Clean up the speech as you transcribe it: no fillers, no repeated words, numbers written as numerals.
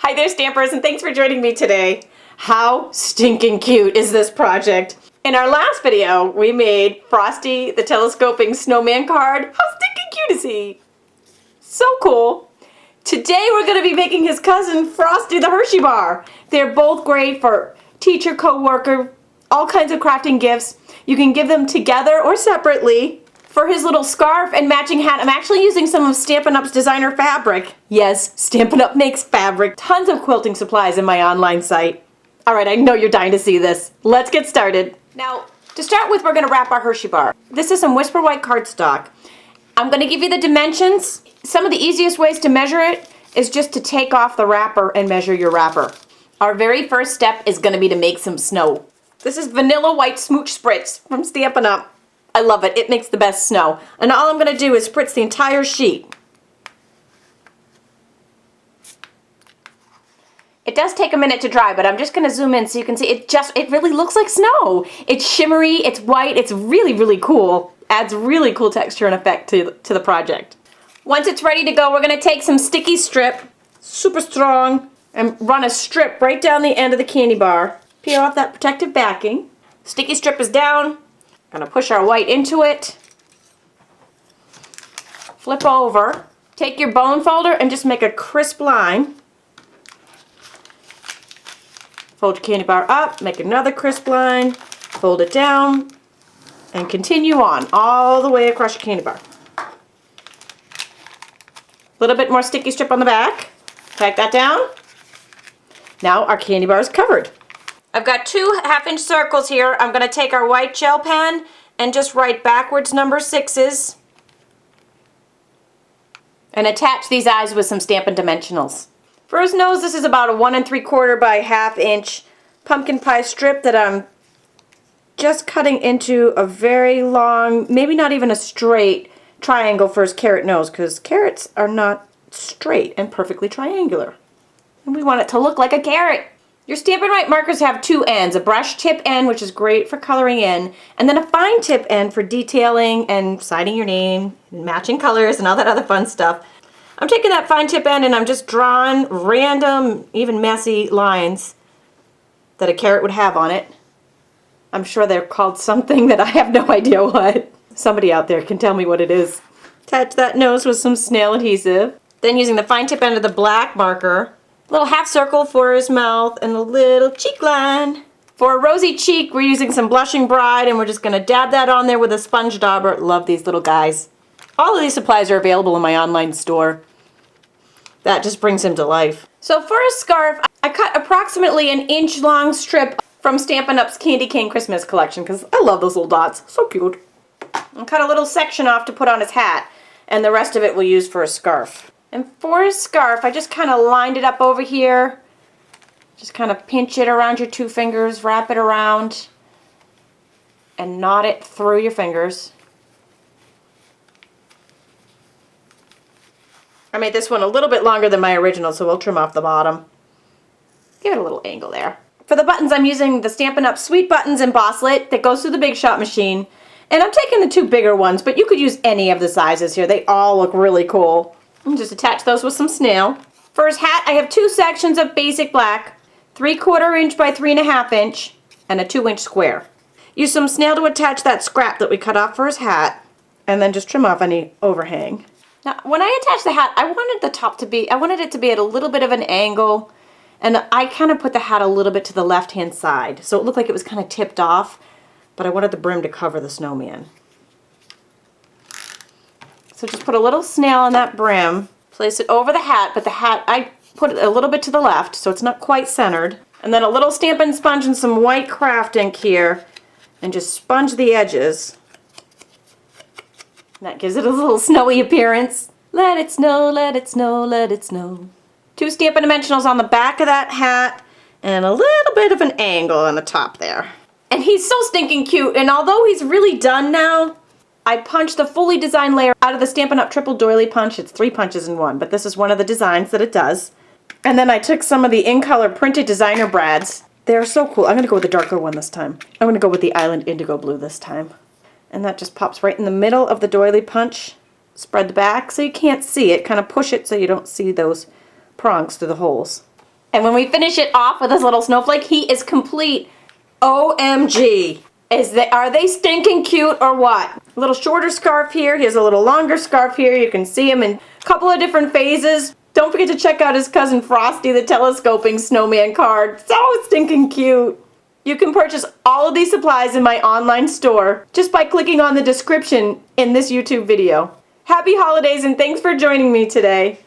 Hi there, Stampers, and thanks for joining me today. How stinking cute is this project? In our last video, we made Frosty the Telescoping Snowman card. How stinking cute is he? So cool. Today we're going to be making his cousin Frosty the Hershey bar. They're both great for teacher, co-worker, all kinds of crafting gifts. You can give them together or separately. For his little scarf and matching hat, I'm actually using some of Stampin' Up's designer fabric. Yes, Stampin' Up makes fabric. Tons of quilting supplies in my online site. Alright, I know you're dying to see this. Let's get started. Now, to start with, we're going to wrap our Hershey bar. This is some Whisper White cardstock. I'm going to give you the dimensions. Some of the easiest ways to measure it is just to take off the wrapper and measure your wrapper. Our very first step is going to be to make some snow. This is Vanilla White Smooch Spritz from Stampin' Up. I love it. It makes the best snow. And all I'm going to do is spritz the entire sheet. It does take a minute to dry, but I'm just going to zoom in so you can see it really looks like snow. It's shimmery, it's white, it's really, really cool. Adds really cool texture and effect to the project. Once it's ready to go, we're going to take some sticky strip, super strong, and run a strip right down the end of the candy bar. Peel off that protective backing. Sticky strip is down. Gonna push our white into it. Flip over. Take your bone folder and just make a crisp line. Fold your candy bar up, make another crisp line, fold it down, and continue on all the way across your candy bar. A little bit more sticky strip on the back. Tack that down. Now our candy bar is covered. I've got 2 half-inch circles here. I'm going to take our white gel pen and just write backwards number 6s and attach these eyes with some Stampin' dimensionals. For his nose, this is about a 1 3/4 by 1/2 inch pumpkin pie strip that I'm just cutting into a very long, maybe not even a straight triangle for his carrot nose, because carrots are not straight and perfectly triangular. And we want it to look like a carrot. Your Stampin' White markers have 2 ends, a brush tip end, which is great for coloring in, and then a fine tip end for detailing and signing your name, and matching colors, and all that other fun stuff. I'm taking that fine tip end and I'm just drawing random, even messy lines that a carrot would have on it. I'm sure they're called something that I have no idea what. Somebody out there can tell me what it is. Attach that nose with some snail adhesive. Then using the fine tip end of the black marker, a little half circle for his mouth and a little cheek line. For a rosy cheek, we're using some Blushing Bride and we're just going to dab that on there with a sponge dauber. Love these little guys. All of these supplies are available in my online store. That just brings him to life. So for a scarf, I cut approximately an 1-inch long strip from Stampin' Up's Candy Cane Christmas collection because I love those little dots. So cute. I'll cut a little section off to put on his hat and the rest of it we'll use for a scarf. And for his scarf, I just kind of lined it up over here. Just kind of pinch it around your 2 fingers, wrap it around, and knot it through your fingers. I made this one a little bit longer than my original, so we'll trim off the bottom. Give it a little angle there. For the buttons, I'm using the Stampin' Up Sweet Buttons Embosslet that goes through the Big Shot machine. And I'm taking the 2 bigger ones, but you could use any of the sizes here. They all look really cool. And just attach those with some snail. For his hat, I have 2 sections of basic black, 3/4 inch by 3.5 inch, and a 2-inch square. Use some snail to attach that scrap that we cut off for his hat, and then just trim off any overhang. Now, when I attach the hat, I wanted it to be at a little bit of an angle, and I kind of put the hat a little bit to the left-hand side, so it looked like it was kind of tipped off, but I wanted the brim to cover the snowman. So just put a little snail on that brim, place it over the hat, but the hat, I put it a little bit to the left, so it's not quite centered. And then a little Stampin' sponge and some white craft ink here, and just sponge the edges. And that gives it a little snowy appearance. Let it snow, let it snow, let it snow. 2 Stampin' dimensionals on the back of that hat, and a little bit of an angle on the top there. And he's so stinking cute, and although he's really done now, I punched the fully designed layer out of the Stampin' Up Triple Doily Punch. It's 3 punches in 1, but this is one of the designs that it does. And then I took some of the in-color printed designer brads. They're so cool. I'm going to go with the darker one this time. I'm going to go with the Island Indigo Blue this time. And that just pops right in the middle of the doily punch. Spread the back so you can't see it. Kind of push it so you don't see those prongs through the holes. And when we finish it off with this little snowflake, he is complete. OMG. Are they stinking cute or what? A little shorter scarf here. He has a little longer scarf here. You can see him in a couple of different phases. Don't forget to check out his cousin Frosty the Telescoping Snowman card. So stinking cute. You can purchase all of these supplies in my online store just by clicking on the description in this YouTube video. Happy holidays and thanks for joining me today.